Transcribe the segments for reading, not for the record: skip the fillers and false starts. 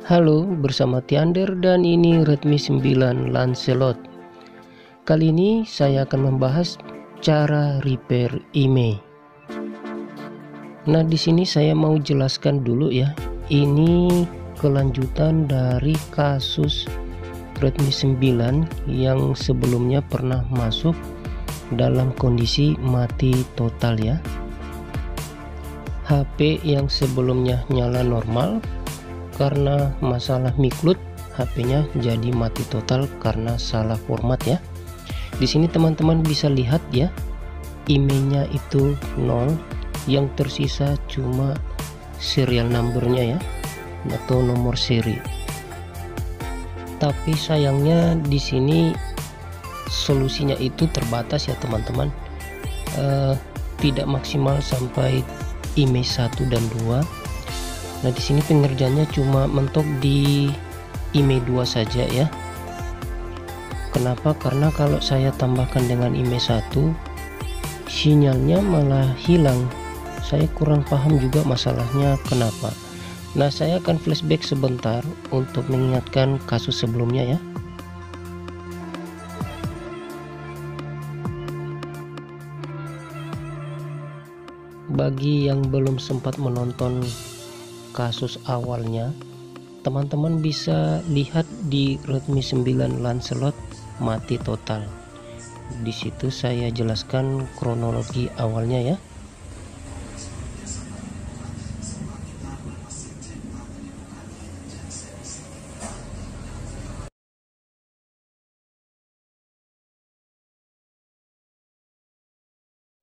Halo, bersama Tiander dan ini Redmi 9 Lancelot. Kali ini saya akan membahas cara repair IMEI. Nah, di sini saya mau jelaskan dulu ya. Ini kelanjutan dari kasus Redmi 9 yang sebelumnya pernah masuk dalam kondisi mati total ya. HP yang sebelumnya nyala normal, karena masalah miklut HP-nya jadi mati total karena salah format ya. Di sini teman-teman bisa lihat ya, IMEI-nya itu 0, yang tersisa cuma serial number-nya ya, atau nomor seri. Tapi sayangnya di sini solusinya itu terbatas ya teman-teman, tidak maksimal sampai IMEI 1 dan 2. Nah, di sini pengerjaannya cuma mentok di IMEI 2 saja ya. Kenapa? Karena kalau saya tambahkan dengan IMEI 1, sinyalnya malah hilang. Saya kurang paham juga masalahnya kenapa. Nah, saya akan flashback sebentar untuk mengingatkan kasus sebelumnya ya. Bagi yang belum sempat menonton kasus awalnya, teman-teman bisa lihat di Redmi 9 Lancelot mati total. Di situ saya jelaskan kronologi awalnya ya.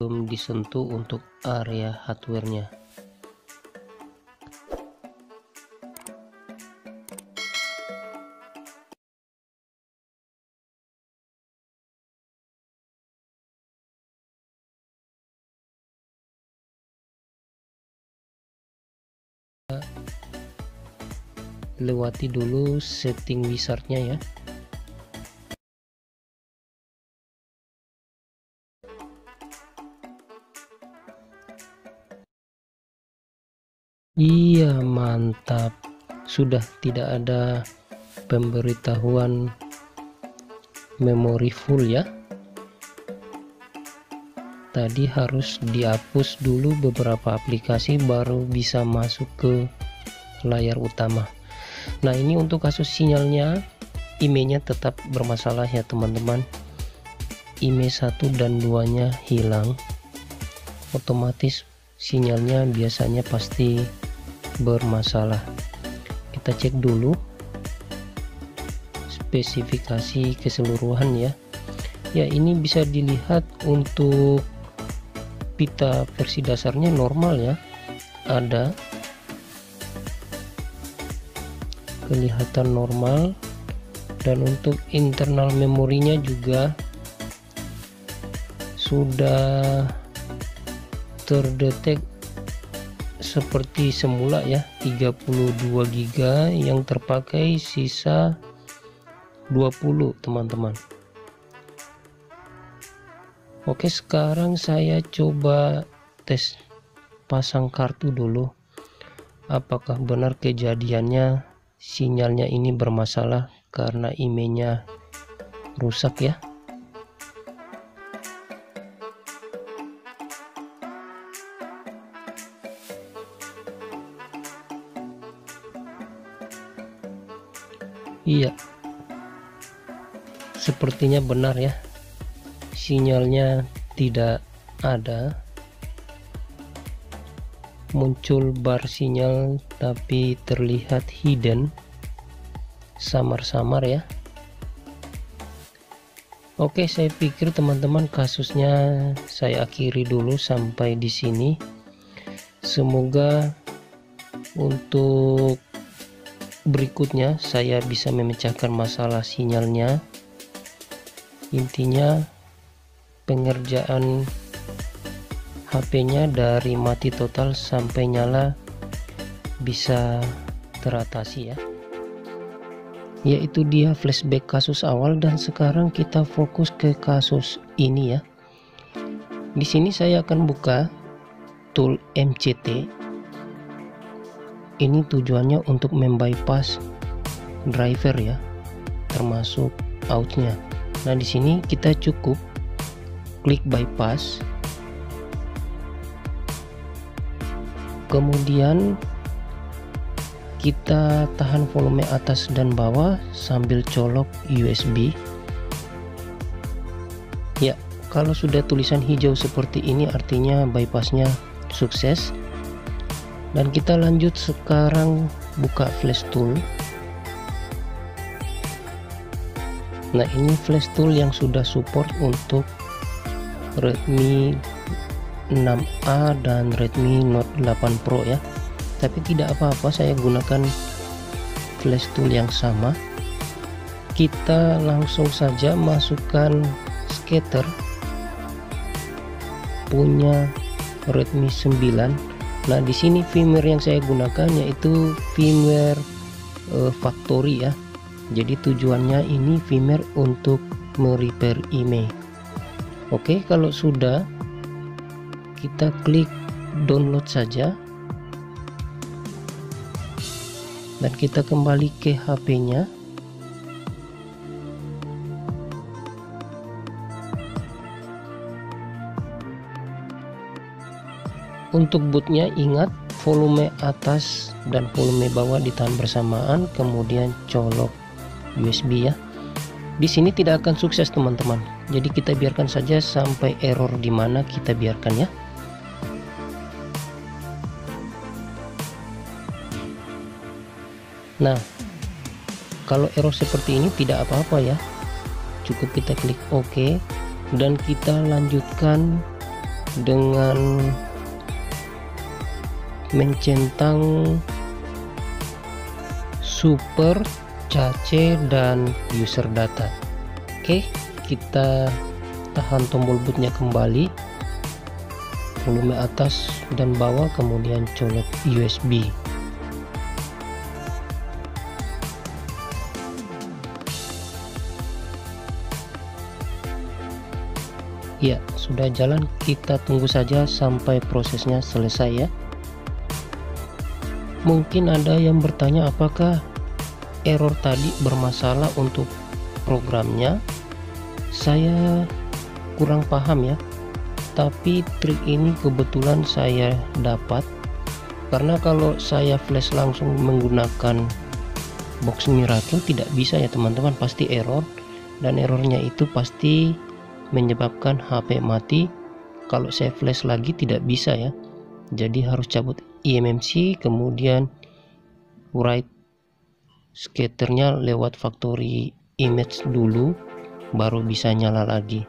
Belum disentuh untuk area hardware-nya. Lewati dulu setting wizardnya ya. Iya, mantap, sudah tidak ada pemberitahuan memori full ya. Tadi harus dihapus dulu beberapa aplikasi baru bisa masuk ke layar utama. Nah, ini untuk kasus sinyalnya, IMEI-nya tetap bermasalah ya teman-teman. IMEI 1 dan 2 nya hilang, otomatis sinyalnya biasanya pasti bermasalah. Kita cek dulu spesifikasi keseluruhan ya. Ya, ini bisa dilihat untuk pita versi dasarnya normal ya, ada kelihatan normal, dan untuk internal memorinya juga sudah terdetek seperti semula ya, 32 GB yang terpakai, sisa 20 teman-teman. Oke, sekarang saya coba tes pasang kartu dulu, apakah benar kejadiannya sinyalnya ini bermasalah karena IMEI-nya rusak ya. Iya, sepertinya benar ya, sinyalnya tidak ada, muncul bar sinyal tapi terlihat hidden, samar-samar ya. Oke, saya pikir teman-teman kasusnya saya akhiri dulu sampai di sini. Semoga Untuk berikutnya saya bisa memecahkan masalah sinyalnya. Intinya pengerjaan HP-nya dari mati total sampai nyala bisa teratasi ya. Yaitu dia flashback kasus awal, dan sekarang kita fokus ke kasus ini ya. Di sini saya akan buka tool MCT. Ini tujuannya untuk membypass driver ya, termasuk outnya. Nah, di sini kita cukup klik bypass. Kemudian kita tahan volume atas dan bawah sambil colok USB. Ya, kalau sudah tulisan hijau seperti ini artinya bypassnya sukses. Dan kita lanjut sekarang buka flash tool. Nah, ini flash tool yang sudah support untuk Redmi 6A dan Redmi Note 8 Pro ya. Tapi tidak apa-apa, saya gunakan flash tool yang sama. Kita langsung saja masukkan scatter punya Redmi 9. Nah, di sini firmware yang saya gunakan yaitu firmware factory ya. Jadi tujuannya ini firmware untuk merepair IMEI. Oke, kalau sudah, kita klik download saja. Dan kita kembali ke HP-nya. Untuk bootnya ingat volume atas dan volume bawah ditahan bersamaan, kemudian colok USB ya. Di sini tidak akan sukses teman-teman. Jadi kita biarkan saja sampai error di mana kita biarkan ya. Nah, kalau error seperti ini tidak apa-apa ya. Cukup kita klik OK dan kita lanjutkan dengan mencentang super, cache, dan user data. Oke, kita tahan tombol bootnya kembali, volume atas dan bawah, kemudian colok USB. Ya, sudah jalan, kita tunggu saja sampai prosesnya selesai ya. Mungkin ada yang bertanya apakah error tadi bermasalah untuk programnya. Saya kurang paham ya, tapi trik ini kebetulan saya dapat karena kalau saya flash langsung menggunakan box Miracle tidak bisa ya teman-teman, pasti error, dan errornya itu pasti menyebabkan HP mati. Kalau saya flash lagi tidak bisa ya, jadi harus cabut eMMC, kemudian write scatternya lewat factory image dulu, baru bisa nyala lagi.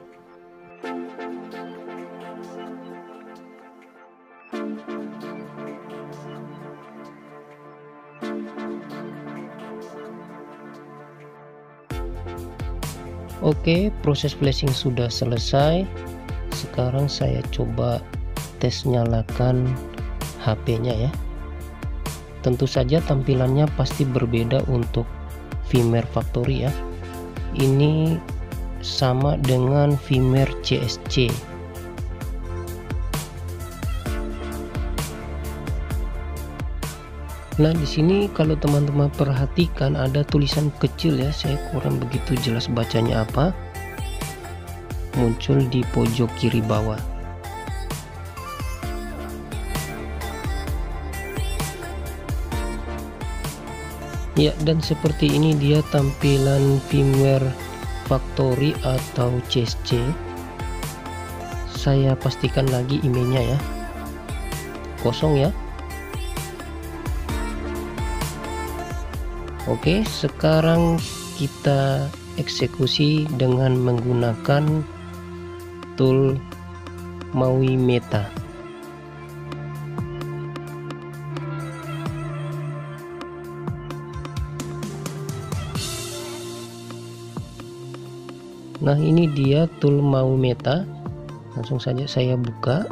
Oke, proses flashing sudah selesai. Sekarang saya coba tes nyalakan HP-nya ya. Tentu saja tampilannya pasti berbeda untuk firmware factory ya. Ini sama dengan firmware CSC. Nah, di sini kalau teman-teman perhatikan ada tulisan kecil ya, saya kurang begitu jelas bacanya apa. Muncul di pojok kiri bawah. Ya, dan seperti ini dia tampilan firmware factory atau CSC. Saya pastikan lagi emailnya ya, kosong ya. Oke, sekarang kita eksekusi dengan menggunakan tool MAUI Meta. Nah, ini dia tool mau meta. Langsung saja saya buka.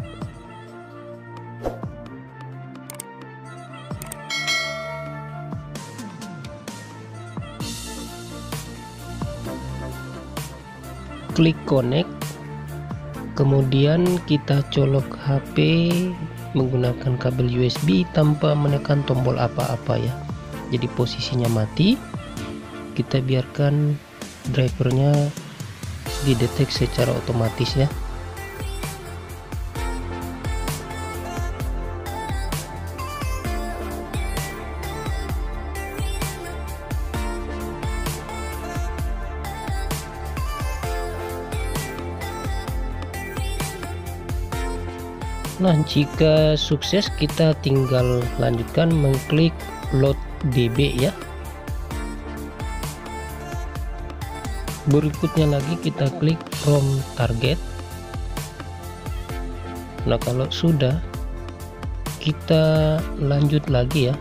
Klik connect, kemudian kita colok HP menggunakan kabel USB tanpa menekan tombol apa-apa ya. Jadi posisinya mati. Kita biarkan drivernya dideteksi secara otomatis ya. Nah, jika sukses kita tinggal lanjutkan mengklik load DB ya. Berikutnya lagi kita klik from target. Nah, kalau sudah kita lanjut lagi ya,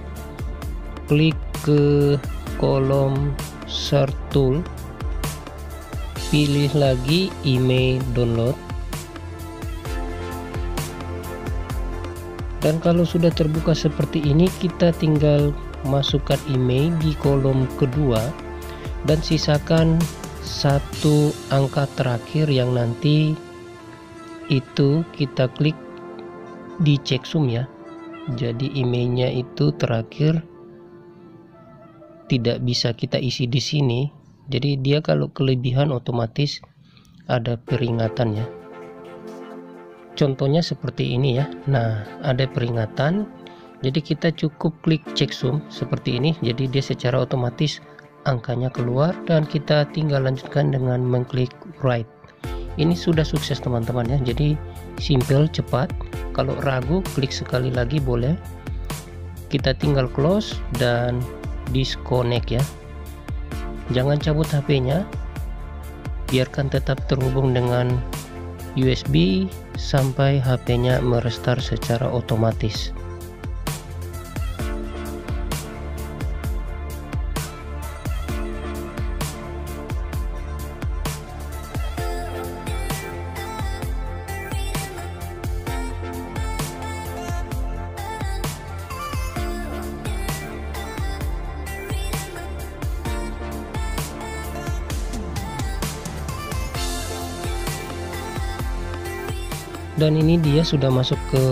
klik ke kolom search tool, pilih lagi email download. Dan kalau sudah terbuka seperti ini, kita tinggal masukkan email di kolom kedua dan sisakan satu angka terakhir yang nanti itu kita klik di checksum ya. Jadi emailnya itu terakhir tidak bisa kita isi di sini. Jadi dia kalau kelebihan otomatis ada peringatan ya. Contohnya seperti ini ya. Nah, ada peringatan. Jadi kita cukup klik checksum seperti ini. Jadi dia secara otomatis angkanya keluar dan kita tinggal lanjutkan dengan mengklik write. Ini sudah sukses teman-teman ya. Jadi simple, cepat. Kalau ragu klik sekali lagi boleh. Kita tinggal close dan disconnect ya. Jangan cabut HP-nya. Biarkan tetap terhubung dengan USB sampai HP-nya merestart secara otomatis. Dan ini dia sudah masuk ke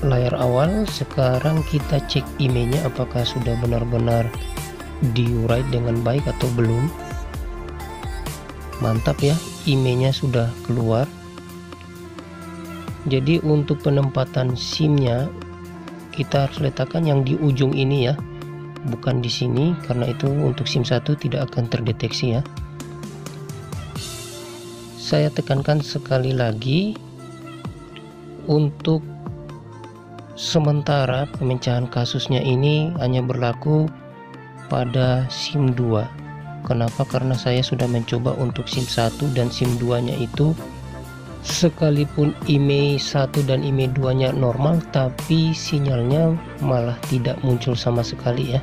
layar awal. Sekarang kita cek emailnya apakah sudah benar-benar di-write dengan baik atau belum. Mantap ya, emailnya sudah keluar. Jadi untuk penempatan SIM-nya kita harus letakkan yang di ujung ini ya, bukan di sini, karena itu untuk SIM 1 tidak akan terdeteksi ya. Saya tekankan sekali lagi, untuk sementara pemecahan kasusnya ini hanya berlaku pada SIM 2. Kenapa? Karena saya sudah mencoba untuk SIM 1 dan SIM 2 nya itu sekalipun IMEI 1 dan IMEI 2 nya normal, tapi sinyalnya malah tidak muncul sama sekali ya.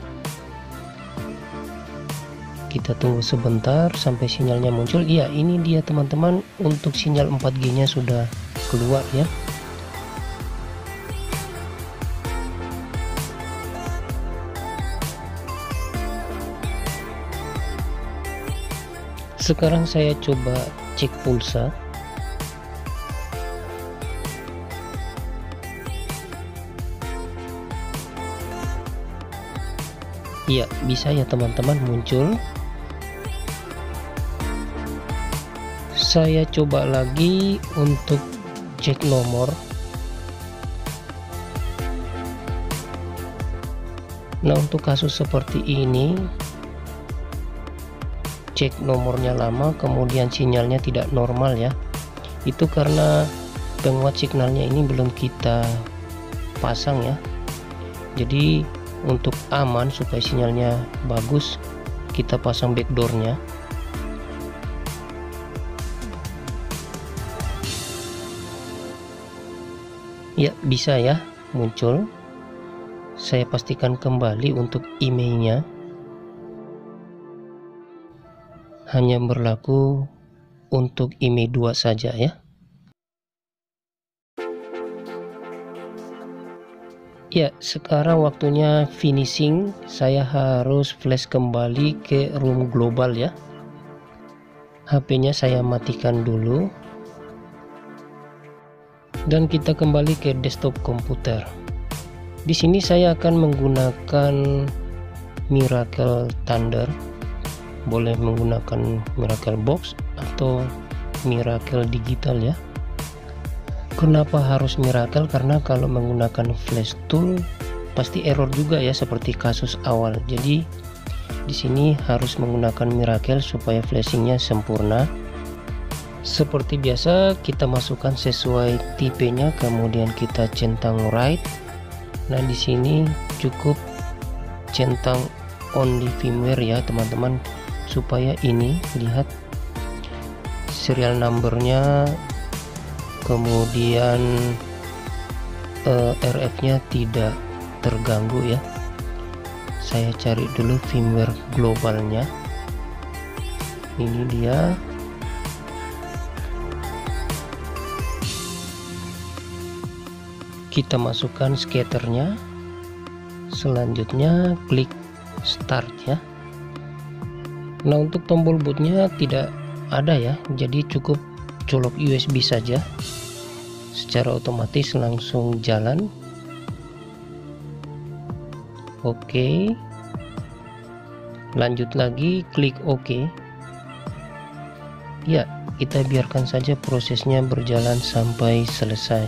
Kita tunggu sebentar sampai sinyalnya muncul. Iya, ini dia teman-teman, untuk sinyal 4G nya sudah keluar ya. Sekarang saya coba cek pulsa. Iya, bisa ya teman-teman, muncul. Saya coba lagi untuk cek nomor. Nah, untuk kasus seperti ini, cek nomornya lama kemudian sinyalnya tidak normal ya, itu karena penguat signalnya ini belum kita pasang ya. Jadi untuk aman supaya sinyalnya bagus, kita pasang backdoornya. Ya, bisa ya, muncul. Saya pastikan kembali untuk emailnya hanya berlaku untuk IMEI 2 saja ya. Ya, sekarang waktunya finishing. Saya harus flash kembali ke room global ya. HP-nya saya matikan dulu. Dan kita kembali ke desktop komputer. Di sini saya akan menggunakan Miracle Thunder. Boleh menggunakan Miracle Box atau Miracle Digital ya. Kenapa harus Miracle? Karena kalau menggunakan flash tool pasti error juga ya, seperti kasus awal. Jadi di sini harus menggunakan Miracle supaya flashingnya sempurna. Seperti biasa kita masukkan sesuai tipenya, kemudian kita centang right. Nah di sini cukup centang only firmware ya teman-teman, supaya ini lihat serial numbernya, kemudian RF-nya tidak terganggu ya. Saya cari dulu firmware globalnya. Ini dia. Kita masukkan scatternya. Selanjutnya klik start ya. Nah untuk tombol bootnya tidak ada ya, jadi cukup colok USB saja, secara otomatis langsung jalan. Oke, lanjut lagi, klik OK. Ya, kita biarkan saja prosesnya berjalan sampai selesai.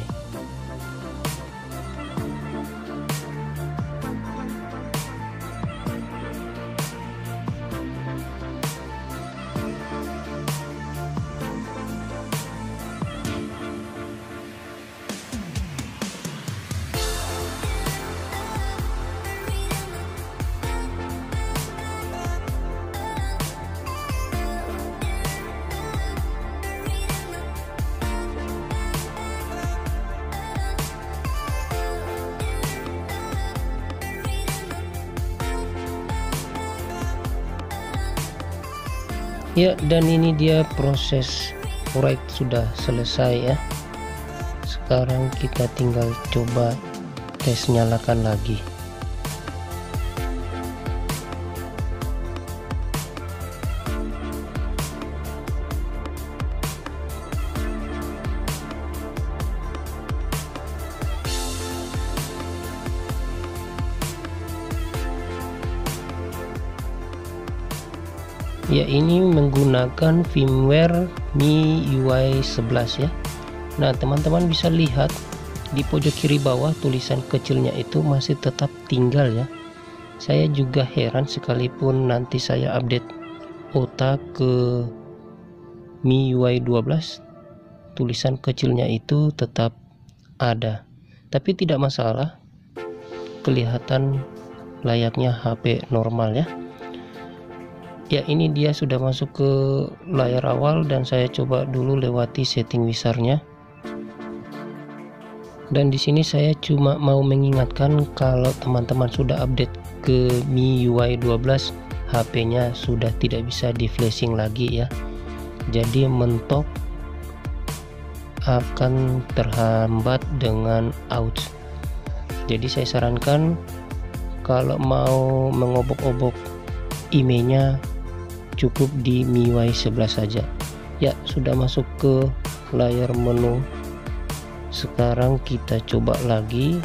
Ya, dan ini dia proses write sudah selesai ya. Sekarang kita tinggal coba tes nyalakan lagi. Ya, ini menggunakan firmware MIUI 11 ya. Nah teman-teman bisa lihat di pojok kiri bawah tulisan kecilnya itu masih tetap tinggal ya. Saya juga heran, sekalipun nanti saya update OTA ke MIUI 12, tulisan kecilnya itu tetap ada. Tapi tidak masalah, kelihatan layaknya HP normal ya. Ya, ini dia sudah masuk ke layar awal, dan saya coba dulu lewati setting wizardnya. Dan di sini saya cuma mau mengingatkan, kalau teman-teman sudah update ke MIUI 12, HP-nya sudah tidak bisa di flashing lagi ya. Jadi mentok akan terhambat dengan auth. Jadi saya sarankan kalau mau mengobok-obok IMEI-nya cukup di MIUI 11 saja. Ya, sudah masuk ke layar menu. Sekarang kita coba lagi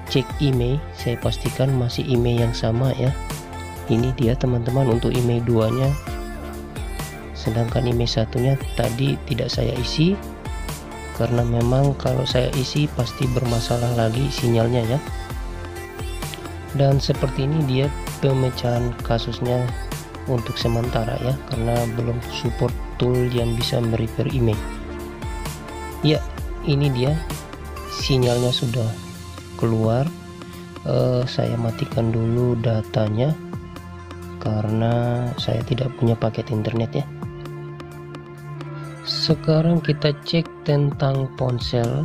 cek IMEI. Saya pastikan masih IMEI yang sama ya. Ini dia teman-teman untuk IMEI 2 nya. Sedangkan IMEI 1 nya tadi tidak saya isi, karena memang kalau saya isi pasti bermasalah lagi sinyalnya ya. Dan seperti ini dia pemecahan kasusnya untuk sementara ya, karena belum support tool yang bisa merepair IMEI. Ya, ini dia sinyalnya sudah keluar. Saya matikan dulu datanya karena saya tidak punya paket internet ya. Sekarang kita cek tentang ponsel.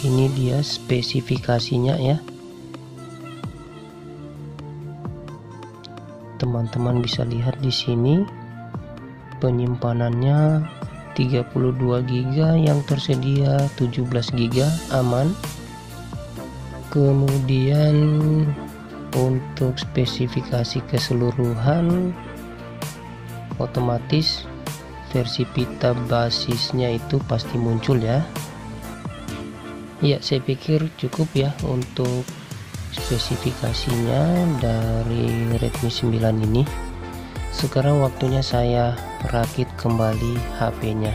Ini dia spesifikasinya ya. Teman-teman bisa lihat di sini Penyimpanannya 32 GB, yang tersedia 17 GB, aman. Kemudian untuk spesifikasi keseluruhan, otomatis versi pita basisnya itu pasti muncul ya. Ya, saya pikir cukup ya untuk spesifikasinya dari Redmi 9 ini. Sekarang waktunya saya rakit kembali HP-nya.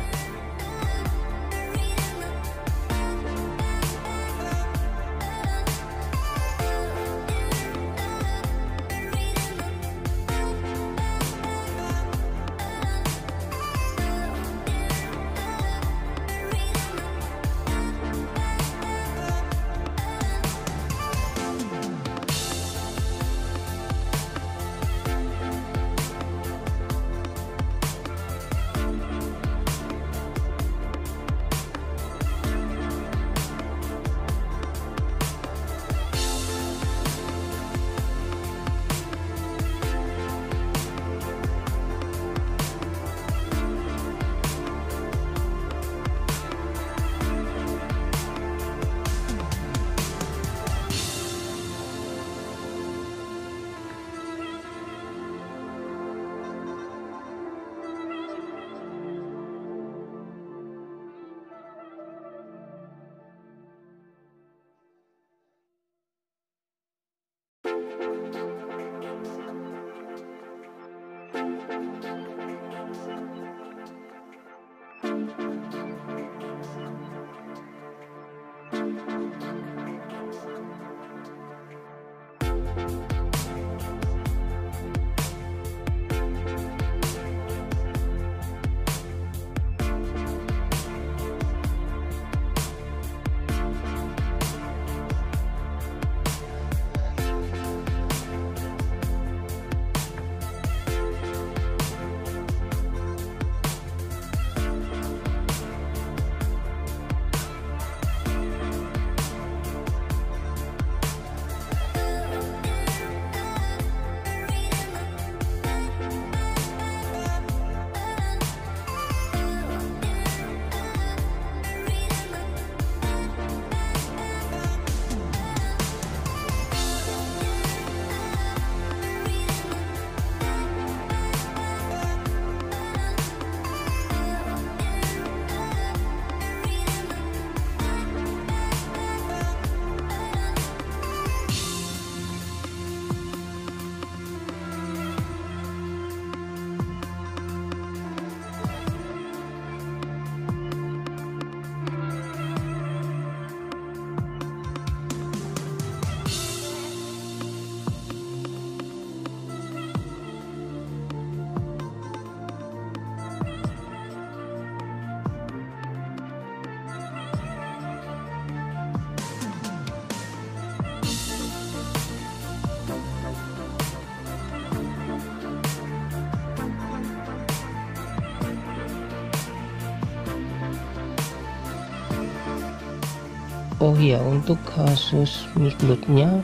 Oh iya, untuk kasus miklootnya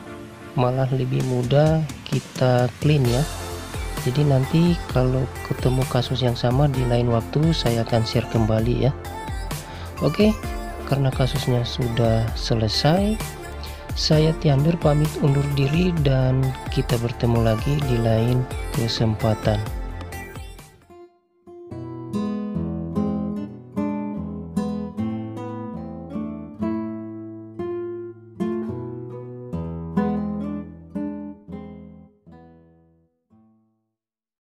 malah lebih mudah kita clean ya. Jadi nanti kalau ketemu kasus yang sama di lain waktu saya akan share kembali ya. Oke, karena kasusnya sudah selesai, saya Tiander pamit undur diri dan kita bertemu lagi di lain kesempatan.